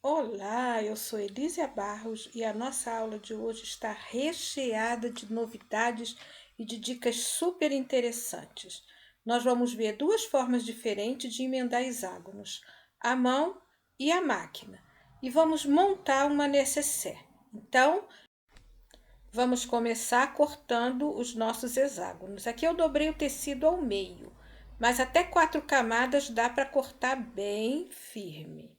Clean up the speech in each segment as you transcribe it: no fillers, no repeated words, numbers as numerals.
Olá, eu sou Elísia Barros e a nossa aula de hoje está recheada de novidades e de dicas super interessantes. Nós vamos ver duas formas diferentes de emendar hexágonos, a mão e a máquina, e vamos montar uma nécessaire. Então, vamos começar cortando os nossos hexágonos. Aqui eu dobrei o tecido ao meio, mas até 4 camadas dá para cortar bem firme.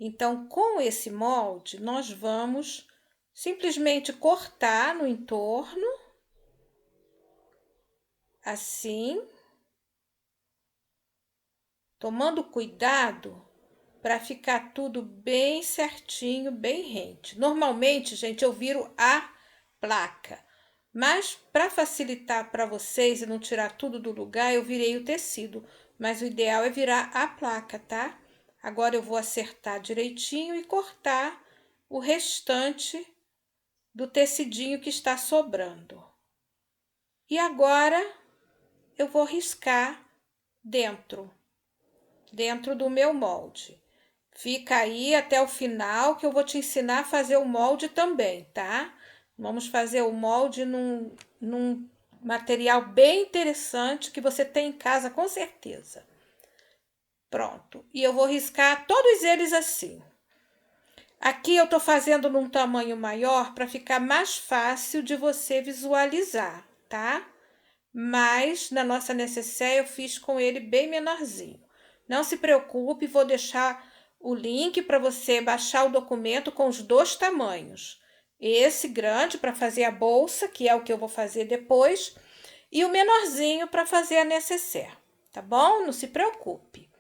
Então, com esse molde, nós vamos simplesmente cortar no entorno, assim, tomando cuidado para ficar tudo bem certinho, bem rente. Normalmente, gente, eu viro a placa, mas para facilitar para vocês e não tirar tudo do lugar, eu virei o tecido, mas o ideal é virar a placa, tá? Agora eu vou acertar direitinho e cortar o restante do tecidinho que está sobrando. E agora eu vou riscar dentro do meu molde. Fica aí até o final que eu vou te ensinar a fazer o molde também, tá? Vamos fazer o molde num material bem interessante que você tem em casa com certeza. Pronto. E eu vou riscar todos eles assim. Aqui eu tô fazendo num tamanho maior para ficar mais fácil de você visualizar, tá? Mas na nossa necessaire eu fiz com ele bem menorzinho. Não se preocupe, vou deixar o link para você baixar o documento com os dois tamanhos. Esse grande para fazer a bolsa, que é o que eu vou fazer depois, e o menorzinho para fazer a necessaire, tá bom? Não se preocupe.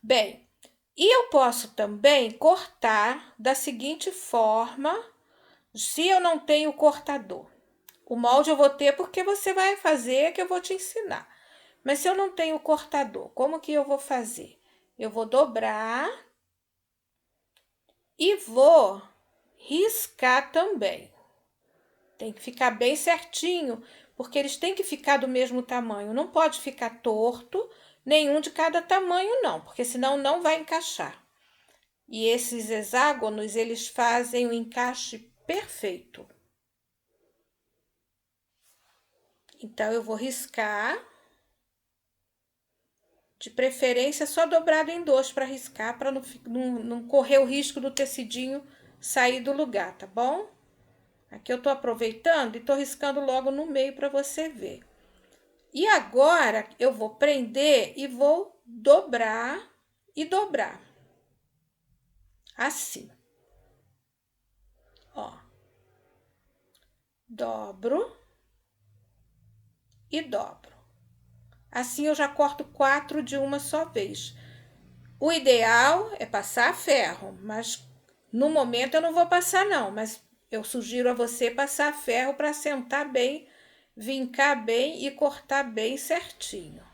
Bem, e eu posso também cortar da seguinte forma, se eu não tenho cortador. O molde eu vou ter porque você vai fazer, que eu vou te ensinar. Mas se eu não tenho cortador, como que eu vou fazer? Eu vou dobrar e vou riscar também. Tem que ficar bem certinho, porque eles têm que ficar do mesmo tamanho. Não pode ficar torto, nenhum de cada tamanho não, porque senão não vai encaixar. E esses hexágonos, eles fazem o encaixe perfeito. Então, eu vou riscar, de preferência só dobrado em dois para riscar, para não correr o risco do tecidinho sair do lugar, tá bom? Aqui eu tô aproveitando e tô riscando logo no meio para você ver. E agora eu vou prender e vou dobrar e dobrar. Assim. Ó. Dobro e dobro. Assim eu já corto 4 de uma só vez. O ideal é passar ferro, mas no momento eu não vou passar não, mas eu sugiro a você passar ferro para sentar bem, vincar bem e cortar bem certinho.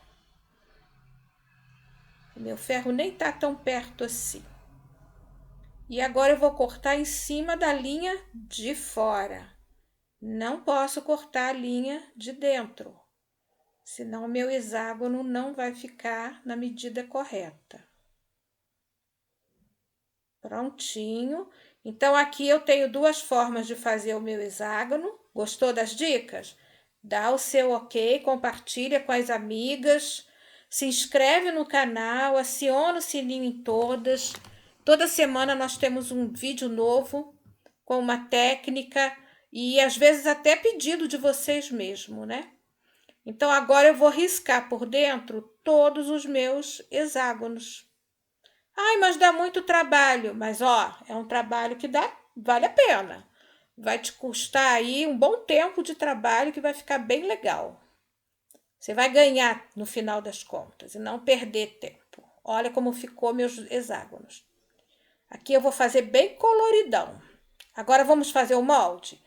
O meu ferro nem tá tão perto assim. E agora eu vou cortar em cima da linha de fora. Não posso cortar a linha de dentro, senão o meu hexágono não vai ficar na medida correta. Prontinho. Então, aqui eu tenho duas formas de fazer o meu hexágono. Gostou das dicas? Dá o seu ok, compartilha com as amigas, se inscreve no canal, aciona o sininho em todas. Toda semana nós temos um vídeo novo com uma técnica e às vezes até pedido de vocês mesmo, né? Então, agora eu vou riscar por dentro todos os meus hexágonos. Ai, mas dá muito trabalho. Mas, ó, é um trabalho que vale a pena. Vai te custar aí um bom tempo de trabalho que vai ficar bem legal. Você vai ganhar no final das contas e não perder tempo. Olha como ficou meus hexágonos. Aqui eu vou fazer bem coloridão. Agora vamos fazer o molde.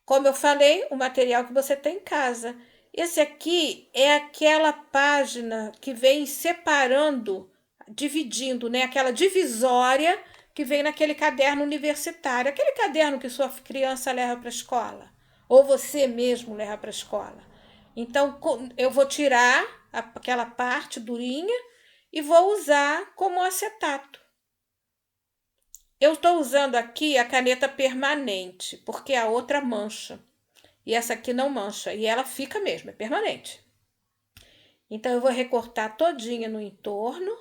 Como eu falei, o material que você tem em casa. Esse aqui é aquela página que vem separando, dividindo, né? Aquela divisória que vem naquele caderno universitário, aquele caderno que sua criança leva para a escola, ou você mesmo leva para a escola. Então, eu vou tirar aquela parte durinha e vou usar como acetato. Eu estou usando aqui a caneta permanente, porque a outra mancha. E essa aqui não mancha, e ela fica mesmo, é permanente. Então, eu vou recortar todinha no entorno.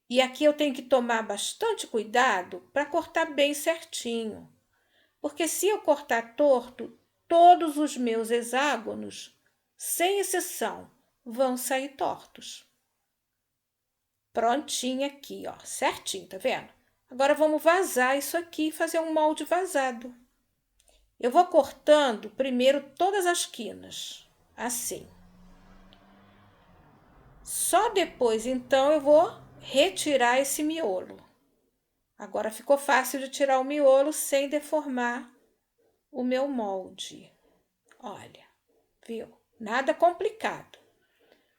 E aqui eu tenho que tomar bastante cuidado para cortar bem certinho. Porque se eu cortar torto, todos os meus hexágonos, sem exceção, vão sair tortos. Prontinho aqui, ó, certinho, tá vendo? Agora vamos vazar isso aqui e fazer um molde vazado. Eu vou cortando primeiro todas as quinas, assim. Só depois, então, eu vou retirar esse miolo. Agora ficou fácil de tirar o miolo sem deformar o meu molde. Olha, viu? Nada complicado.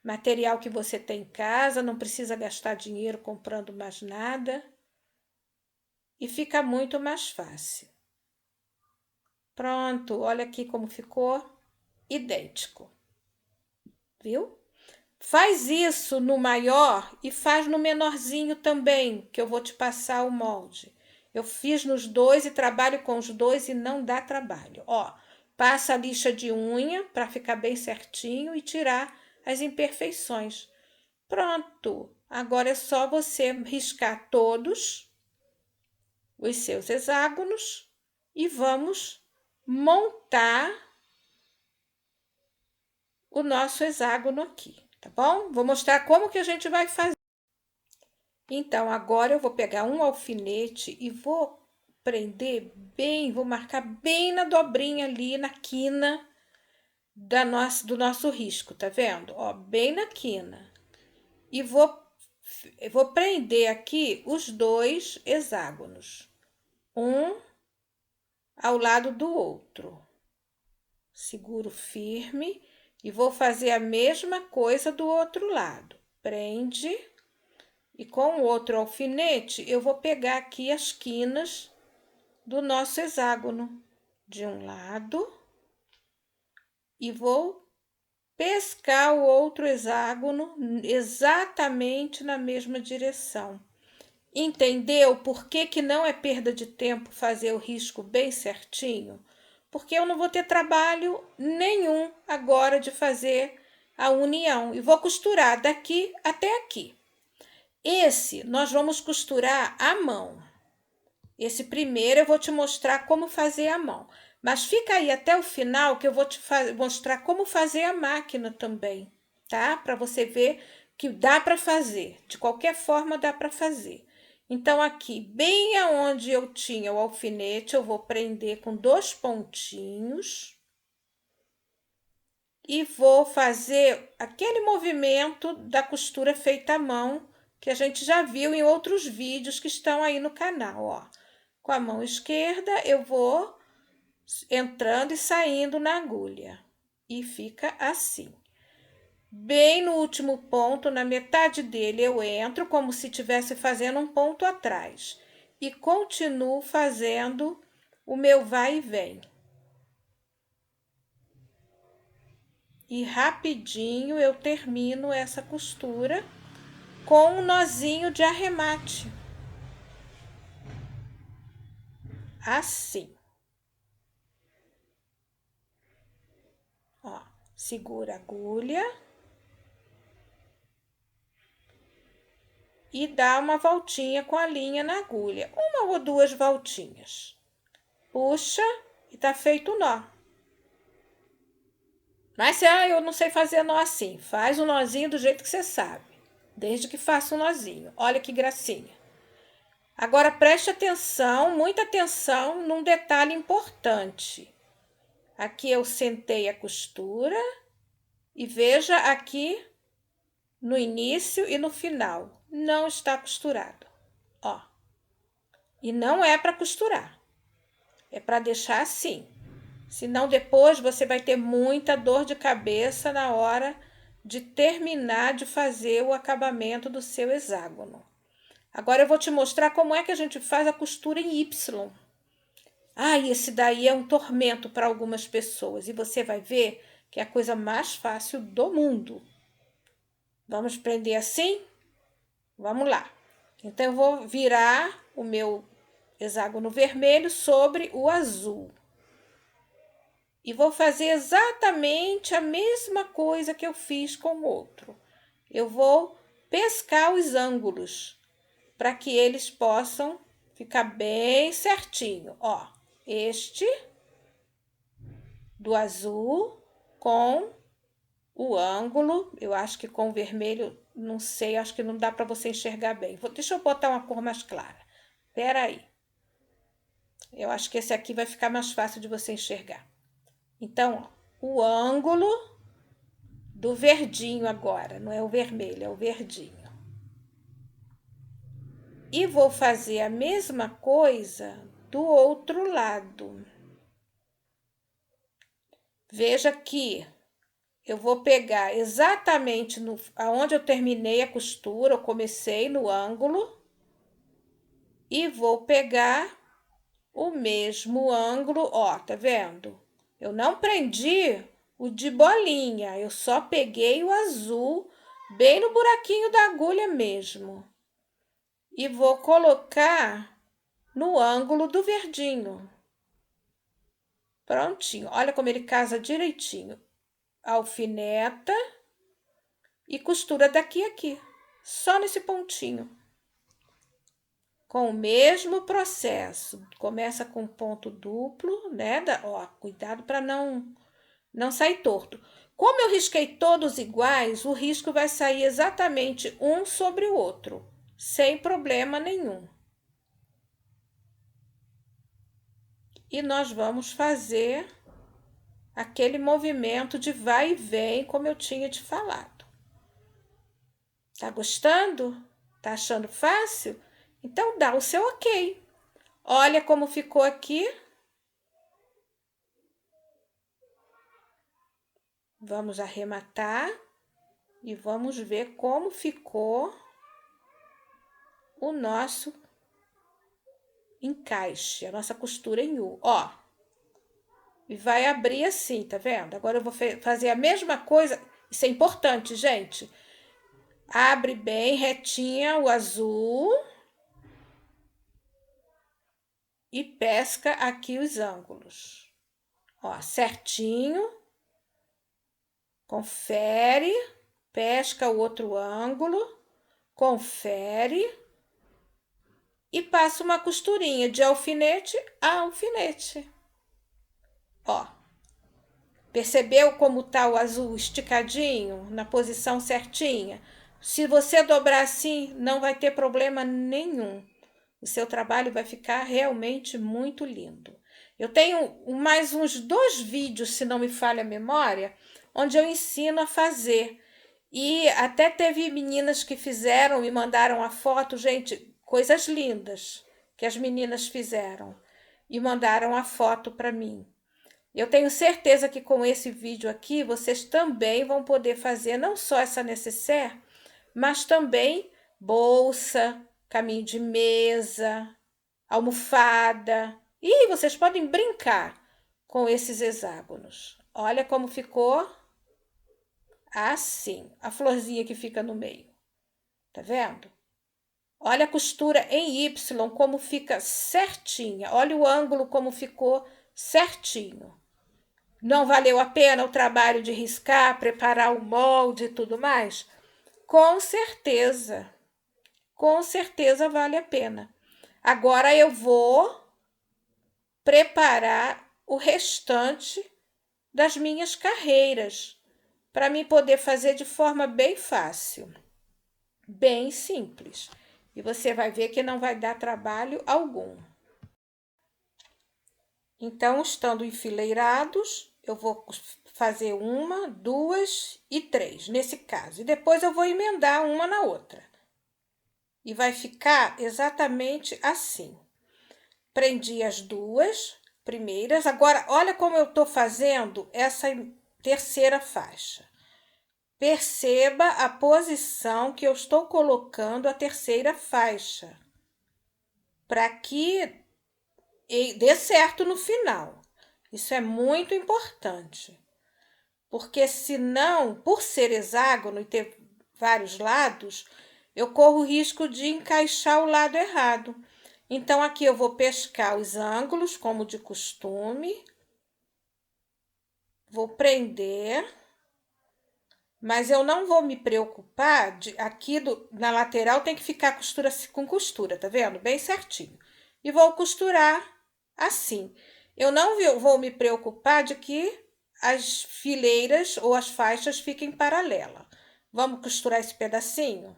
Material que você tem em casa, não precisa gastar dinheiro comprando mais nada. E fica muito mais fácil. Pronto, olha aqui como ficou idêntico. Viu? Faz isso no maior e faz no menorzinho também, que eu vou te passar o molde. Eu fiz nos dois e trabalho com os dois e não dá trabalho. Ó, passa a lixa de unha para ficar bem certinho e tirar as imperfeições. Pronto, agora é só você riscar todos os seus hexágonos e vamos montar o nosso hexágono aqui, tá bom? Vou mostrar como que a gente vai fazer. Então, agora eu vou pegar um alfinete e vou prender bem, vou marcar bem na dobrinha ali, na quina do nosso risco, tá vendo? Ó, bem na quina. E vou prender aqui os dois hexágonos, um ao lado do outro. Seguro firme e vou fazer a mesma coisa do outro lado. Prende e com o outro alfinete eu vou pegar aqui as quinas do nosso hexágono de um lado e vou pescar o outro hexágono exatamente na mesma direção. Entendeu por que que não é perda de tempo fazer o risco bem certinho? Porque eu não vou ter trabalho nenhum agora de fazer a união. E vou costurar daqui até aqui. Esse nós vamos costurar à mão. Esse primeiro eu vou te mostrar como fazer à mão. Mas fica aí até o final que eu vou te mostrar como fazer a máquina também, tá? Para você ver que dá para fazer. De qualquer forma dá para fazer. Então, aqui, bem aonde eu tinha o alfinete, eu vou prender com 2 pontinhos e vou fazer aquele movimento da costura feita à mão que a gente já viu em outros vídeos que estão aí no canal, ó. Com a mão esquerda, eu vou entrando e saindo na agulha e fica assim. Bem no último ponto, na metade dele, eu entro como se estivesse fazendo um ponto atrás e continuo fazendo o meu vai e vem. E rapidinho eu termino essa costura com um nozinho de arremate. Assim. Ó, segura a agulha. E dá uma voltinha com a linha na agulha, uma ou duas voltinhas. Puxa e tá feito o nó. Mas eu não sei fazer nó assim, faz o nozinho do jeito que você sabe, desde que faça um nozinho. Olha que gracinha. Agora preste atenção, muita atenção num detalhe importante. Aqui eu sentei a costura e veja aqui no início e no final, não está costurado, ó. E não é para costurar, é para deixar assim. Senão depois você vai ter muita dor de cabeça na hora de terminar de fazer o acabamento do seu hexágono. Agora eu vou te mostrar como é que a gente faz a costura em Y. Esse daí é um tormento para algumas pessoas e você vai ver que é a coisa mais fácil do mundo. Vamos prender assim? Vamos lá. Então, eu vou virar o meu hexágono vermelho sobre o azul. E vou fazer exatamente a mesma coisa que eu fiz com o outro. Eu vou pescar os ângulos para que eles possam ficar bem certinho. Ó, este do azul com o ângulo, eu acho que com o vermelho, não sei, acho que não dá para você enxergar bem. Deixa eu botar uma cor mais clara. Espera aí. Eu acho que esse aqui vai ficar mais fácil de você enxergar. Então, ó, o ângulo do verdinho agora, não é o vermelho, é o verdinho. E vou fazer a mesma coisa do outro lado. Veja que eu vou pegar exatamente aonde eu terminei a costura, eu comecei no ângulo, e vou pegar o mesmo ângulo, ó, tá vendo? Eu não prendi o de bolinha, eu só peguei o azul bem no buraquinho da agulha mesmo. E vou colocar no ângulo do verdinho. Prontinho, olha como ele casa direitinho. Alfineta e costura daqui a aqui, só nesse pontinho. Com o mesmo processo, começa com ponto duplo, né? Ó, cuidado para não sair torto. Como eu risquei todos iguais, o risco vai sair exatamente um sobre o outro, sem problema nenhum. E nós vamos fazer aquele movimento de vai e vem, como eu tinha te falado. Tá gostando? Tá achando fácil? Então dá o seu ok. Olha como ficou aqui. Vamos arrematar e vamos ver como ficou o nosso encaixe, a nossa costura em U. Ó, e vai abrir assim, tá vendo? Agora eu vou fazer a mesma coisa. Isso é importante, gente. Abre bem retinha o azul e pesca aqui os ângulos. Ó, certinho. Confere, pesca o outro ângulo, confere e passa uma costurinha de alfinete a alfinete. Ó, percebeu como tá o azul esticadinho, na posição certinha? Se você dobrar assim, não vai ter problema nenhum. O seu trabalho vai ficar realmente muito lindo. Eu tenho mais uns 2 vídeos, se não me falha a memória, onde eu ensino a fazer. E até teve meninas que fizeram, me mandaram a foto, gente, coisas lindas que as meninas fizeram e mandaram a foto para mim. Eu tenho certeza que com esse vídeo aqui vocês também vão poder fazer não só essa nécessaire, mas também bolsa, caminho de mesa, almofada. E vocês podem brincar com esses hexágonos. Olha como ficou assim, a florzinha que fica no meio. Tá vendo? Olha a costura em Y como fica certinha. Olha o ângulo como ficou certinho. Não valeu a pena o trabalho de riscar, preparar o molde e tudo mais? Com certeza vale a pena. Agora eu vou preparar o restante das minhas carreiras para mim poder fazer de forma bem fácil, bem simples. E você vai ver que não vai dar trabalho algum. Então, estando enfileirados, eu vou fazer 1, 2 e 3, nesse caso. E depois eu vou emendar uma na outra. E vai ficar exatamente assim. Prendi as 2 primeiras. Agora, olha como eu tô fazendo essa terceira faixa. Perceba a posição que eu estou colocando a terceira faixa, para que dê certo no final. Isso é muito importante, porque senão, por ser hexágono e ter vários lados, eu corro o risco de encaixar o lado errado. Então, aqui eu vou pescar os ângulos, como de costume. Vou prender. Mas eu não vou me preocupar aqui na lateral tem que ficar costura com costura, tá vendo? Bem certinho. E vou costurar assim. Eu não vou me preocupar de que as fileiras ou as faixas fiquem paralelas. Vamos costurar esse pedacinho?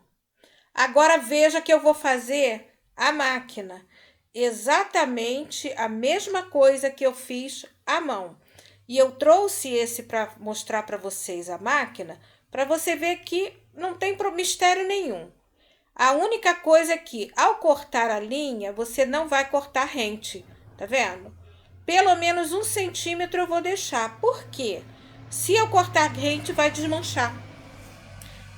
Agora veja que eu vou fazer a máquina. Exatamente a mesma coisa que eu fiz à mão. E eu trouxe esse para mostrar para vocês a máquina, para você ver que não tem mistério nenhum. A única coisa é que, ao cortar a linha, você não vai cortar rente, tá vendo? Pelo menos 1 centímetro eu vou deixar. Por quê? Se eu cortar rente, vai desmanchar.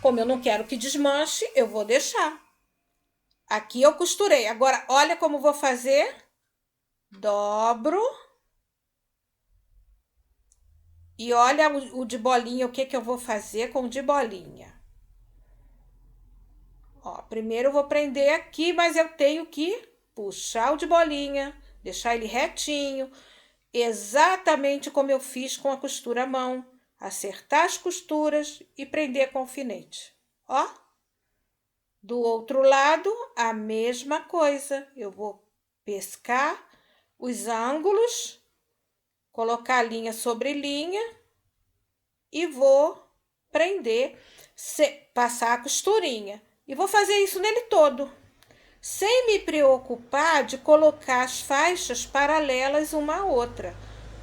Como eu não quero que desmanche, eu vou deixar. Aqui eu costurei. Agora, olha como vou fazer. Dobro. E olha o de bolinha, o que eu vou fazer com o de bolinha. Ó, primeiro eu vou prender aqui, mas eu tenho que puxar o de bolinha, deixar ele retinho, exatamente como eu fiz com a costura à mão. Acertar as costuras e prender com alfinete. Ó. Do outro lado, a mesma coisa. Eu vou pescar os ângulos, colocar a linha sobre linha e vou prender, passar a costurinha. E vou fazer isso nele todo, sem me preocupar de colocar as faixas paralelas uma à outra,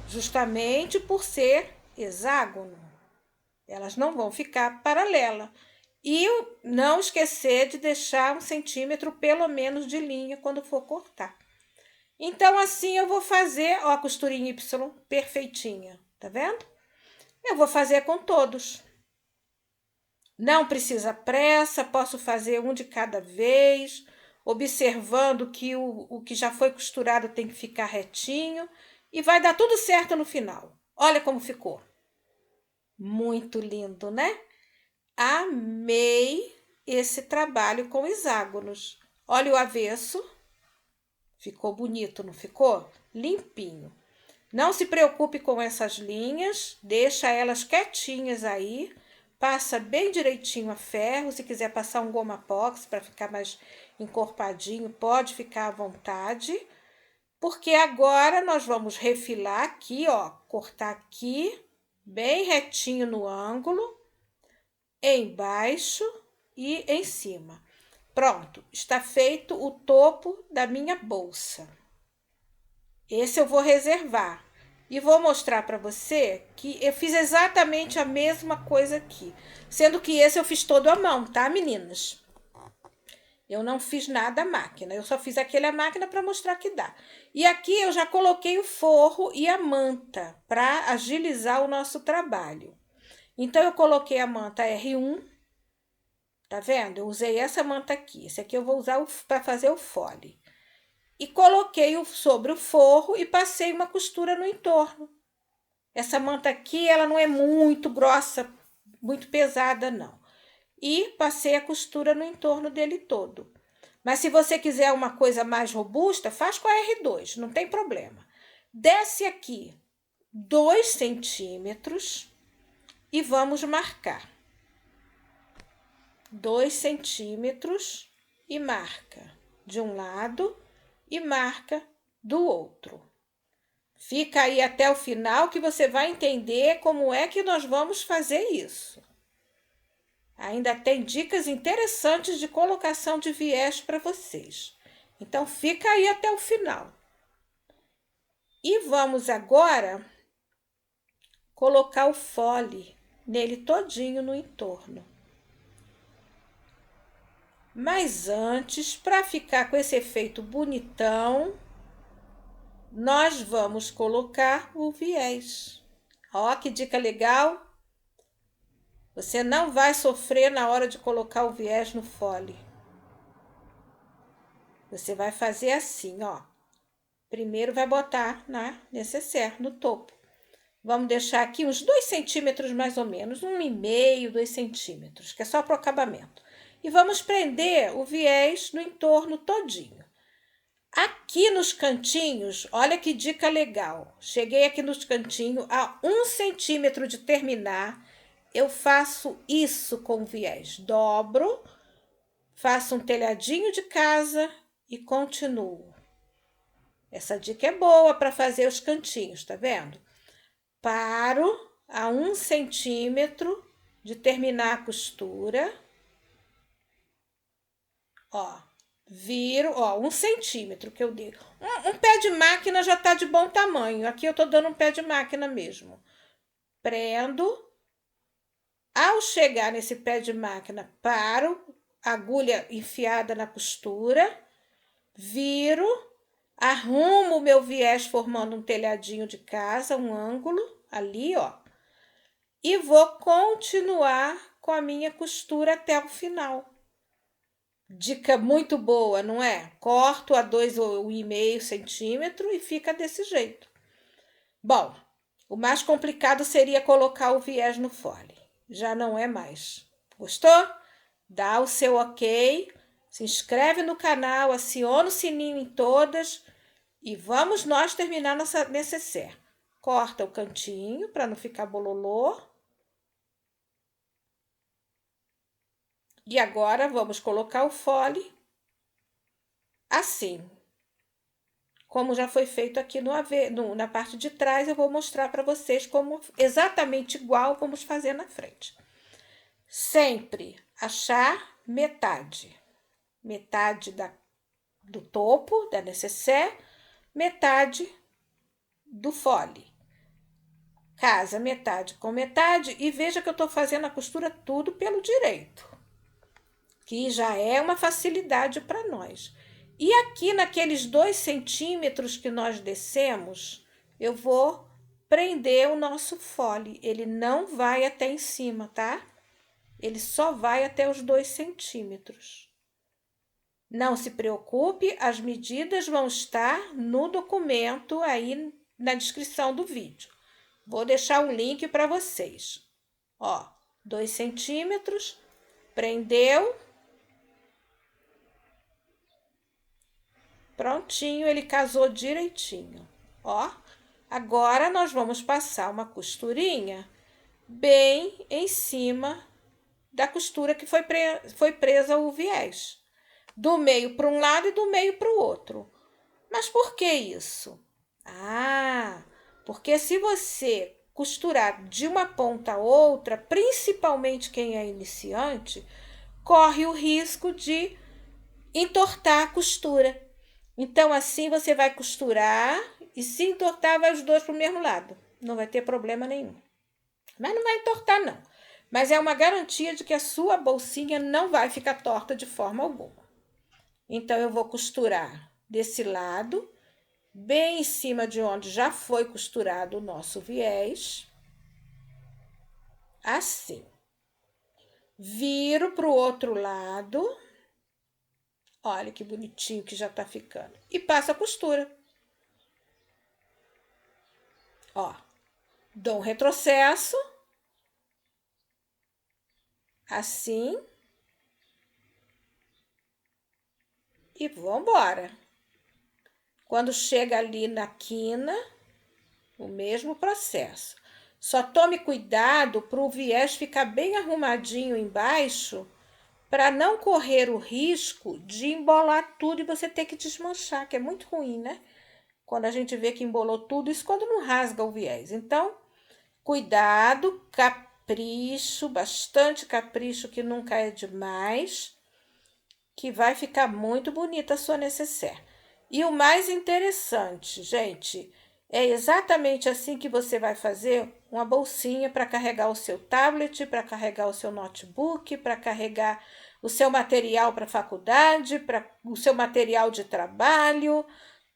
justamente por ser hexágono. Elas não vão ficar paralelas. E não esquecer de deixar 1 centímetro pelo menos de linha quando for cortar. Então, assim eu vou fazer, ó, a costurinha Y perfeitinha, tá vendo? Eu vou fazer com todos. Não precisa pressa, posso fazer um de cada vez, observando que o que já foi costurado tem que ficar retinho e vai dar tudo certo no final. Olha como ficou. Muito lindo, né? Amei esse trabalho com hexágonos. Olha o avesso. Ficou bonito, não ficou? Limpinho. Não se preocupe com essas linhas, deixa elas quietinhas aí. Passa bem direitinho a ferro. Se quiser passar um goma pox para ficar mais encorpadinho, pode ficar à vontade. Porque agora nós vamos refilar aqui, ó, cortar aqui, bem retinho no ângulo, embaixo e em cima. Pronto, está feito o topo da minha bolsa. Esse eu vou reservar. E vou mostrar para você que eu fiz exatamente a mesma coisa aqui. Sendo que esse eu fiz todo à mão, tá, meninas? Eu não fiz nada à máquina. Eu só fiz aquele à máquina para mostrar que dá. E aqui eu já coloquei o forro e a manta para agilizar o nosso trabalho. Então, eu coloquei a manta R1. Tá vendo? Eu usei essa manta aqui. Esse aqui eu vou usar para fazer o fole. E coloquei sobre o forro e passei uma costura no entorno. Essa manta aqui, ela não é muito grossa, muito pesada, não. E passei a costura no entorno dele todo. Mas se você quiser uma coisa mais robusta, faz com a R2, não tem problema. Desce aqui 2 centímetros e vamos marcar. 2 centímetros e marca de um lado e marca do outro. Fica aí até o final que você vai entender como é que nós vamos fazer isso. Ainda tem dicas interessantes de colocação de viés para vocês. Então, fica aí até o final. E vamos agora colocar o fole nele todinho no entorno. Mas antes, para ficar com esse efeito bonitão, nós vamos colocar o viés. Ó, que dica legal! Você não vai sofrer na hora de colocar o viés no fole. Você vai fazer assim, ó. Primeiro vai botar na necessaire, no topo. Vamos deixar aqui uns 2 centímetros mais ou menos, 1,5, 2 centímetros, que é só para o acabamento. e vamos prender o viés no entorno todinho. Aqui nos cantinhos, olha que dica legal. Cheguei aqui nos cantinhos, a 1 centímetro de terminar, eu faço isso com o viés. Dobro, faço um telhadinho de casa e continuo. Essa dica é boa para fazer os cantinhos, tá vendo? Paro a 1 centímetro de terminar a costura. Ó, viro, ó, 1 centímetro que eu digo. Um pé de máquina já tá de bom tamanho. Aqui eu tô dando um pé de máquina mesmo. Prendo. Ao chegar nesse pé de máquina, paro, agulha enfiada na costura, viro, arrumo o meu viés formando um telhadinho de casa, um ângulo ali, ó. E vou continuar com a minha costura até o final. Dica muito boa, não é? Corto a 2,5 centímetros e fica desse jeito. Bom, o mais complicado seria colocar o viés no fole. Já não é mais. Gostou? Dá o seu ok, se inscreve no canal, aciona o sininho em todas e vamos nós terminar nossa necessaire. Corta o cantinho para não ficar bololô. E agora vamos colocar o fole assim. Como já foi feito aqui na parte de trás, eu vou mostrar para vocês como exatamente igual vamos fazer na frente. Sempre achar metade. Metade do topo da necessaire, metade do fole. Casa metade com metade e veja que eu estou fazendo a costura tudo pelo direito, que já é uma facilidade para nós. E aqui naqueles 2 centímetros que nós descemos, eu vou prender o nosso fole. Ele não vai até em cima, tá? Ele só vai até os 2 centímetros. Não se preocupe, as medidas vão estar no documento aí na descrição do vídeo. Vou deixar o link para vocês. Ó, 2 centímetros, prendeu. Prontinho, ele casou direitinho. Ó, agora nós vamos passar uma costurinha bem em cima da costura que foi presa o viés. Do meio para um lado e do meio para o outro. Mas por que isso? Ah, porque se você costurar de uma ponta a outra, principalmente quem é iniciante, corre o risco de entortar a costura. Então, assim você vai costurar e se entortar, vai os dois para o mesmo lado. Não vai ter problema nenhum. Mas não vai entortar, não. Mas é uma garantia de que a sua bolsinha não vai ficar torta de forma alguma. Então, eu vou costurar desse lado, bem em cima de onde já foi costurado o nosso viés. Assim. Viro para o outro lado. Olha que bonitinho que já tá ficando. E passo a costura. Ó, dou um retrocesso. Assim. E vou embora. Quando chega ali na quina, o mesmo processo. Só tome cuidado para o viés ficar bem arrumadinho embaixo, para não correr o risco de embolar tudo e você ter que desmanchar, que é muito ruim, né? Quando a gente vê que embolou tudo, isso quando não rasga o viés. Então, cuidado, capricho, bastante capricho, que nunca é demais, que vai ficar muito bonita a sua necessaire. E o mais interessante, gente, é exatamente assim que você vai fazer uma bolsinha para carregar o seu tablet, para carregar o seu notebook, para carregar o seu material para a faculdade, para o seu material de trabalho,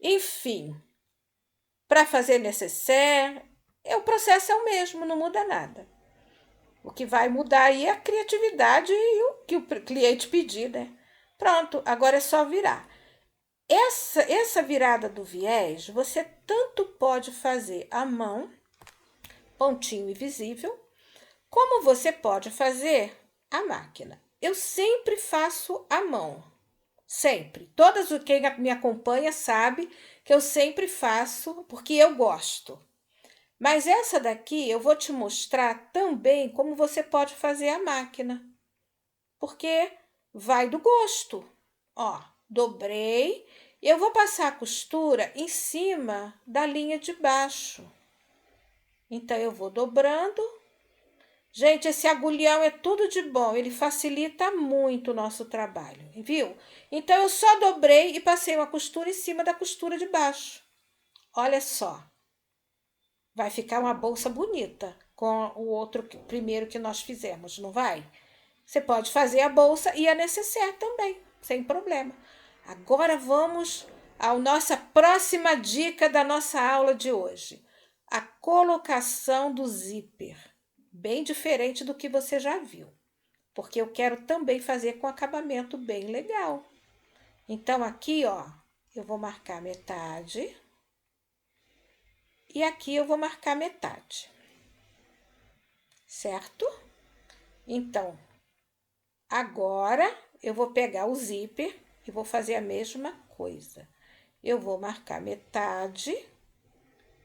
enfim, para fazer necessaire. O processo é o mesmo, não muda nada. O que vai mudar aí é a criatividade e o que o cliente pedir, né? Pronto, agora é só virar. Essa virada do viés, você tanto pode fazer à mão, pontinho invisível, como você pode fazer à máquina. eu sempre faço à mão. Sempre. Todas quem me acompanha sabe que eu sempre faço porque eu gosto. Mas essa daqui eu vou te mostrar também como você pode fazer a máquina. Porque vai do gosto. Ó, dobrei. Eu vou passar a costura em cima da linha de baixo. Então, eu vou dobrando. Gente, esse agulhão é tudo de bom, ele facilita muito o nosso trabalho, viu? Então, eu só dobrei e passei uma costura em cima da costura de baixo. Olha só, vai ficar uma bolsa bonita com o outro primeiro que nós fizemos, não vai? Você pode fazer a bolsa e a necessaire também, sem problema. Agora vamos à nossa próxima dica da nossa aula de hoje. A colocação do zíper. Bem diferente do que você já viu. Porque eu quero também fazer com acabamento bem legal. Então, aqui, ó, eu vou marcar metade. E aqui eu vou marcar metade. Certo? Então, agora eu vou pegar o zíper e vou fazer a mesma coisa. Eu vou marcar metade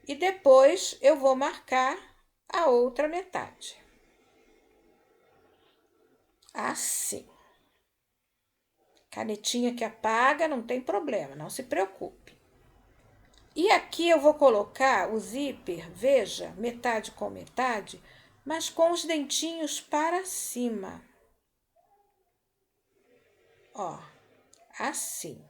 e depois eu vou marcar a outra metade. Assim. Canetinha que apaga, não tem problema, não se preocupe. E aqui eu vou colocar o zíper, veja, metade com metade, mas com os dentinhos para cima. Ó, assim.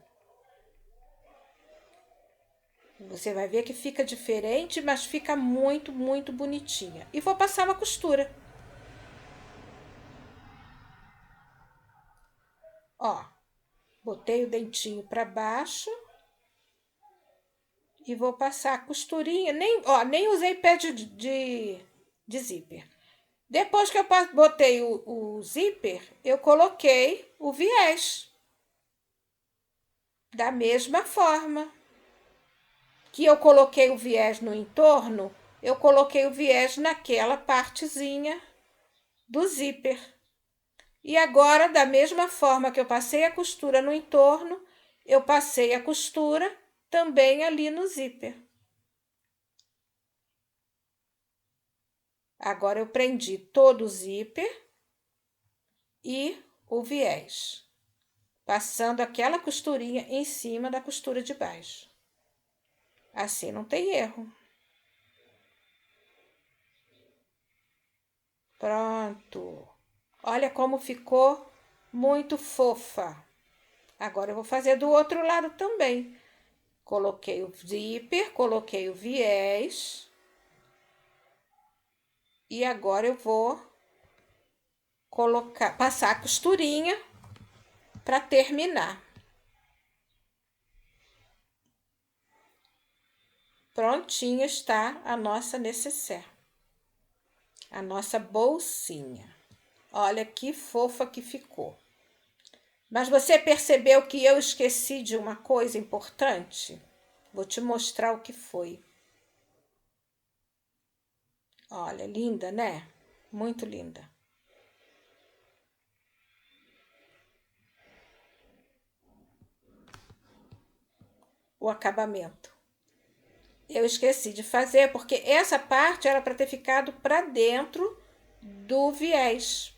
Você vai ver que fica diferente, mas fica muito, muito bonitinha. E vou passar uma costura. Ó, botei o dentinho para baixo e vou passar a costurinha. Nem usei pé de zíper. Depois que eu botei o zíper, eu coloquei o viés. Da mesma forma que eu coloquei o viés no entorno, eu coloquei o viés naquela partezinha do zíper. E agora, da mesma forma que eu passei a costura no entorno, eu passei a costura também ali no zíper. Agora, eu prendi todo o zíper e o viés, passando aquela costurinha em cima da costura de baixo. Assim não tem erro. Pronto. Olha como ficou muito fofa. Agora eu vou fazer do outro lado também. Coloquei o zíper, coloquei o viés. E agora eu vou passar a costurinha para terminar. Prontinha está a nossa nécessaire. A nossa bolsinha. Olha que fofa que ficou. Mas você percebeu que eu esqueci de uma coisa importante? Vou te mostrar o que foi. Olha, linda, né? Muito linda. O acabamento. Eu esqueci de fazer, porque essa parte era para ter ficado para dentro do viés.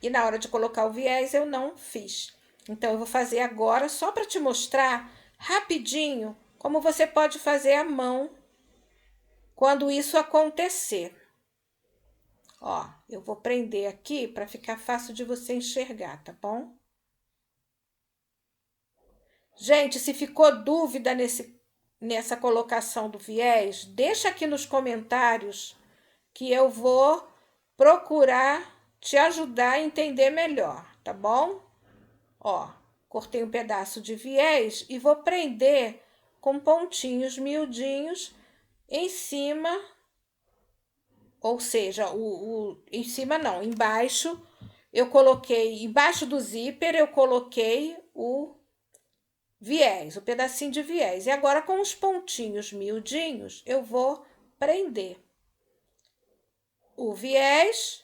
E na hora de colocar o viés eu não fiz. Então, eu vou fazer agora só para te mostrar rapidinho como você pode fazer à mão quando isso acontecer. Ó, eu vou prender aqui para ficar fácil de você enxergar, tá bom? Gente, se ficou dúvida nessa colocação do viés, deixa aqui nos comentários que eu vou procurar te ajudar a entender melhor, tá bom? Ó, cortei um pedaço de viés e vou prender com pontinhos miudinhos em cima, ou seja, em cima não, embaixo, embaixo do zíper eu coloquei o viés, o pedacinho de viés. E agora com os pontinhos miudinhos eu vou prender o viés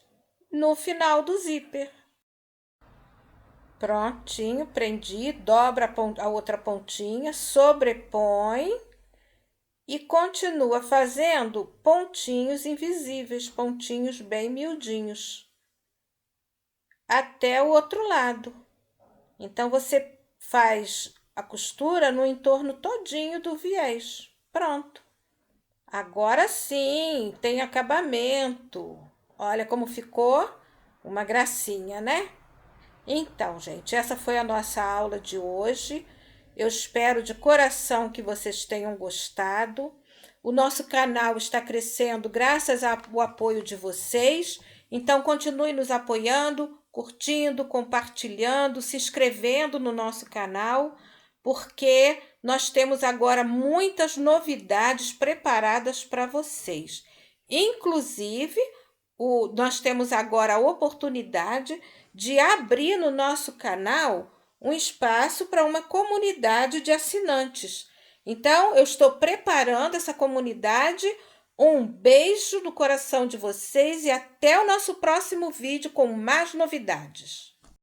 no final do zíper. Prontinho, prendi, dobra a outra pontinha, sobrepõe e continua fazendo pontinhos invisíveis, pontinhos bem miudinhos, até o outro lado. Então, você faz a costura no entorno todinho do viés. Pronto. Agora sim, tem acabamento. Olha como ficou, uma gracinha, né? Então, gente, essa foi a nossa aula de hoje. Eu espero de coração que vocês tenham gostado. O nosso canal está crescendo graças ao apoio de vocês. Então, continue nos apoiando, curtindo, compartilhando, se inscrevendo no nosso canal, porque nós temos agora muitas novidades preparadas para vocês. Inclusive, nós temos agora a oportunidade de abrir no nosso canal um espaço para uma comunidade de assinantes. Então, eu estou preparando essa comunidade. Um beijo no coração de vocês e até o nosso próximo vídeo com mais novidades.